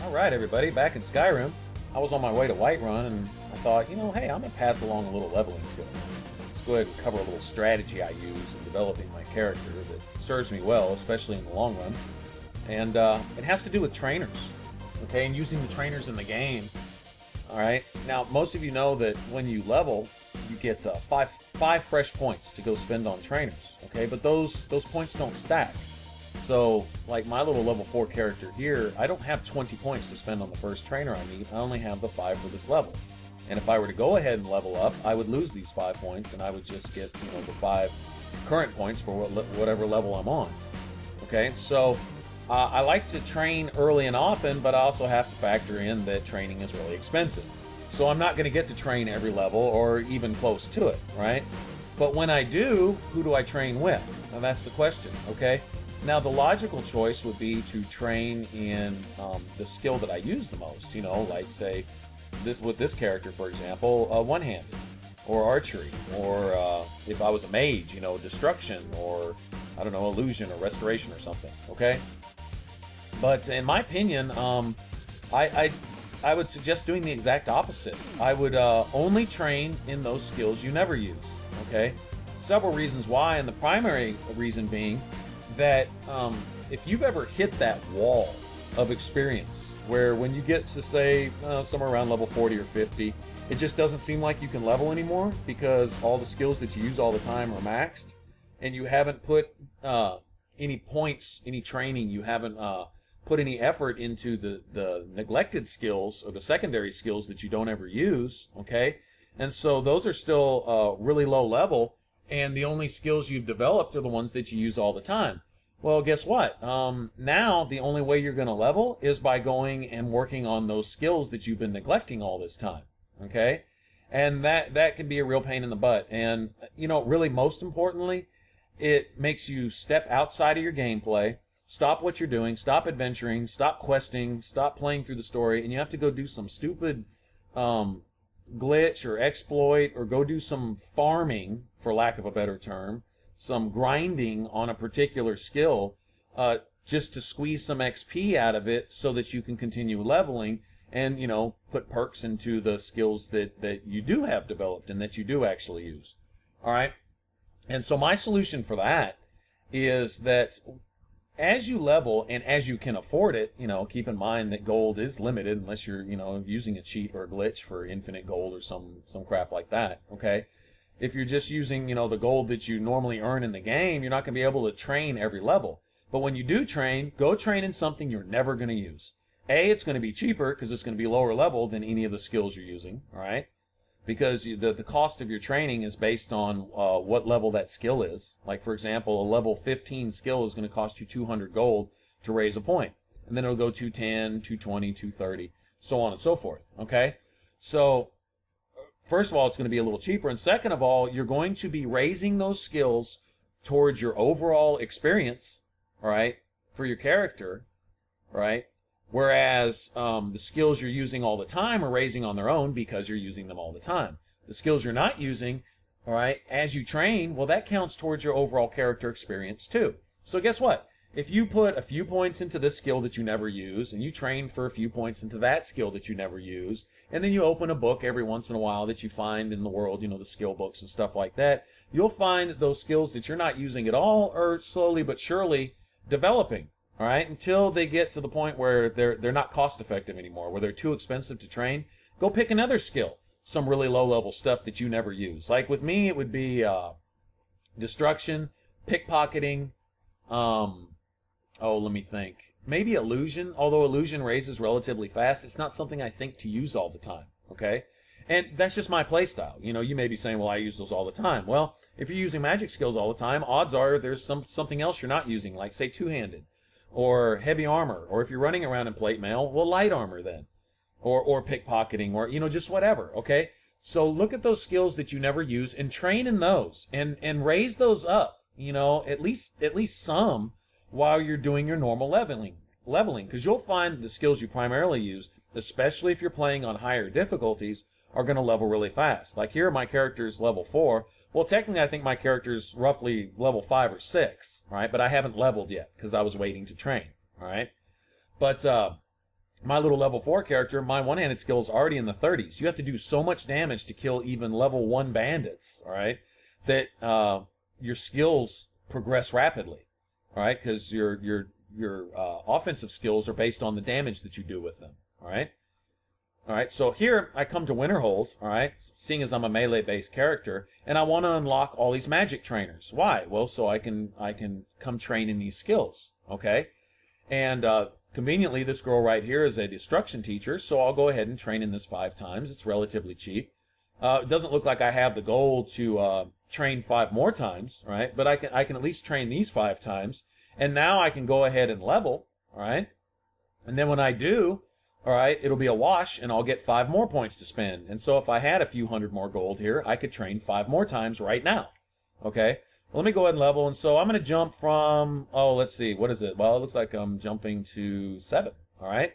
Alright everybody, back in Skyrim. I was on my way to Whiterun and I thought, hey, I'm going to pass along a little leveling tip. Let's go ahead and cover a little strategy I use in developing my character that serves me well, especially in the long run. And it has to do with trainers, okay, and using the trainers in the game. Alright, now most of you know that when you level, you get five fresh points to go spend on trainers, okay, but those points don't stack. So, like my little level 4 character here, I don't have 20 points to spend on the first trainer I need. I only have the 5 for this level. And if I were to go ahead and level up, I would lose these 5 points, and I would just get, the 5 current points for whatever level I'm on. Okay, so I like to train early and often, but I also have to factor in that training is really expensive. So I'm not going to get to train every level or even close to it, right? But when I do, who do I train with? Now that's the question, okay? Now, the logical choice would be to train in the skill that I use the most, like, say, with this character, for example, one-handed, or archery, or if I was a mage, destruction, or, I don't know, illusion, or restoration, or something, okay? But in my opinion, I would suggest doing the exact opposite. I would only train in those skills you never use, okay? Several reasons why, and the primary reason being that if you've ever hit that wall of experience where when you get to, say, somewhere around level 40 or 50, it just doesn't seem like you can level anymore because all the skills that you use all the time are maxed, and you haven't put any points, any training, you haven't put any effort into the neglected skills or the secondary skills that you don't ever use, okay? And so those are still really low level, and the only skills you've developed are the ones that you use all the time. Well, guess what? Now the only way you're going to level is by going and working on those skills that you've been neglecting all this time, okay? And that can be a real pain in the butt. And, really most importantly, it makes you step outside of your gameplay, stop what you're doing, stop adventuring, stop questing, stop playing through the story, and you have to go do some stupid glitch or exploit, or go do some farming, for lack of a better term, some grinding on a particular skill, just to squeeze some XP out of it so that you can continue leveling and, put perks into the skills that you do have developed and that you do actually use. All right? And so my solution for that is that as you level and as you can afford it, keep in mind that gold is limited unless you're, using a cheat or a glitch for infinite gold or some crap like that, okay? If you're just using, the gold that you normally earn in the game, you're not going to be able to train every level. But when you do train, go train in something you're never going to use. A, it's going to be cheaper because it's going to be lower level than any of the skills you're using, all right? Because the cost of your training is based on what level that skill is. Like, for example, a level 15 skill is going to cost you 200 gold to raise a point. And then it'll go 210, 220, 230, so on and so forth, okay? So, first of all, it's going to be a little cheaper. And second of all, you're going to be raising those skills towards your overall experience, all right, for your character, right? Whereas the skills you're using all the time are raising on their own because you're using them all the time. The skills you're not using, all right, as you train, well, that counts towards your overall character experience too. So guess what? If you put a few points into this skill that you never use, and you train for a few points into that skill that you never use, and then you open a book every once in a while that you find in the world, the skill books and stuff like that, you'll find that those skills that you're not using at all are slowly but surely developing. All right, until they get to the point where they're not cost effective anymore, where they're too expensive to train. Go pick another skill, some really low level stuff that you never use. Like with me, it would be destruction, pickpocketing. Let me think. Maybe illusion. Although illusion raises relatively fast, it's not something I think to use all the time. Okay, and that's just my play style. You may be saying, well, I use those all the time. Well, if you're using magic skills all the time, odds are there's something else you're not using, like say two-handed, or heavy armor, or if you're running around in plate mail, well, light armor then, or pickpocketing, or just whatever, okay? So look at those skills that you never use and train in those, and raise those up, at least some, while you're doing your normal leveling, because you'll find the skills you primarily use, especially if you're playing on higher difficulties, are going to level really fast. Like here, my character's level 4. Well, technically, I think my character's roughly level 5 or 6, right? But I haven't leveled yet because I was waiting to train, all right? But my little level 4 character, my one-handed skill is already in the 30s. You have to do so much damage to kill even level 1 bandits, all right, that your skills progress rapidly, all right, because your offensive skills are based on the damage that you do with them, all right? All right, so here I come to Winterhold, all right, seeing as I'm a melee-based character, and I want to unlock all these magic trainers. Why? Well, so I can come train in these skills, okay? And conveniently, this girl right here is a destruction teacher, so I'll go ahead and train in this 5 times. It's relatively cheap. It doesn't look like I have the gold to train 5 more times, right? But I can at least train these 5 times, and now I can go ahead and level, all right? And then when I do, all right, it'll be a wash, and I'll get 5 more points to spend. And so if I had a few hundred more gold here, I could train 5 more times right now, okay? Well, let me go ahead and level, and so I'm going to jump from, oh, let's see, what is it? Well, it looks like I'm jumping to 7, all right?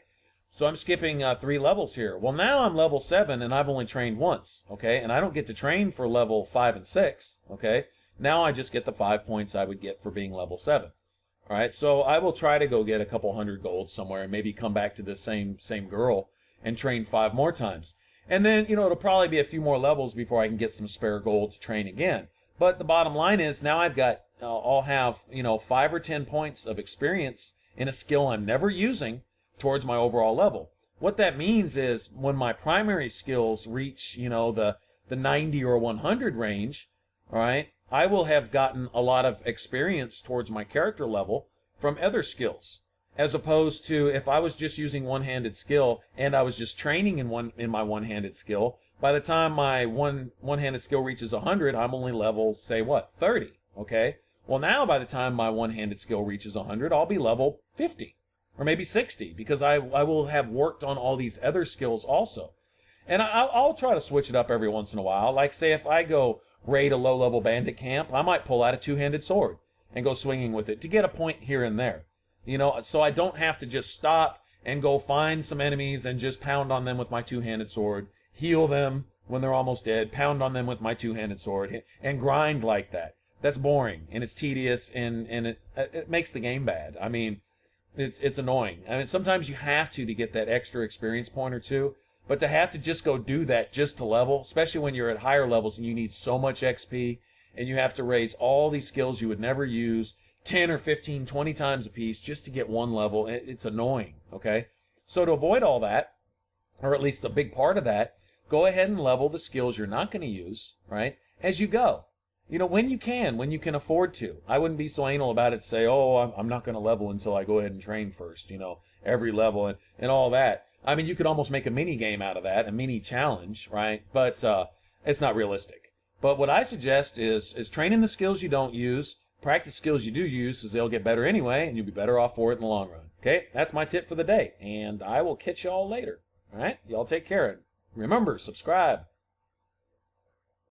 So I'm skipping 3 levels here. Well, now I'm level 7, and I've only trained once, okay? And I don't get to train for level 5 and 6, okay? Now I just get the 5 points I would get for being level 7. All right, so I will try to go get a couple hundred gold somewhere and maybe come back to this same girl and train 5 more times. And then, it'll probably be a few more levels before I can get some spare gold to train again. But the bottom line is now I'll have, 5 or 10 points of experience in a skill I'm never using towards my overall level. What that means is when my primary skills reach, the 90 or 100 range, all right, I will have gotten a lot of experience towards my character level from other skills, as opposed to if I was just using one-handed skill and I was just training in my one-handed skill. By the time my one-handed skill reaches 100, I'm only level, say what, 30, okay? Well, now by the time my one-handed skill reaches 100, I'll be level 50 or maybe 60 because I will have worked on all these other skills also. And I'll try to switch it up every once in a while. Like, say, if I go raid a low-level bandit camp, I might pull out a two-handed sword and go swinging with it to get a point here and there. So I don't have to just stop and go find some enemies and just pound on them with my two-handed sword, heal them when they're almost dead, pound on them with my two-handed sword, and grind like that. That's boring, and it's tedious, and it makes the game bad. I mean, it's annoying. I mean, sometimes you have to get that extra experience point or two, but to have to just go do that just to level, especially when you're at higher levels and you need so much XP, and you have to raise all these skills you would never use 10 or 15, 20 times a piece just to get one level, it's annoying, okay? So to avoid all that, or at least a big part of that, go ahead and level the skills you're not going to use, right, as you go. When you can afford to. I wouldn't be so anal about it to say, oh, I'm not going to level until I go ahead and train first, every level and all that. I mean, you could almost make a mini game out of that, a mini challenge, right? But it's not realistic. But what I suggest is training the skills you don't use, practice skills you do use, because they'll get better anyway, and you'll be better off for it in the long run. Okay, that's my tip for the day, and I will catch y'all later. All right, y'all take care. Remember, subscribe.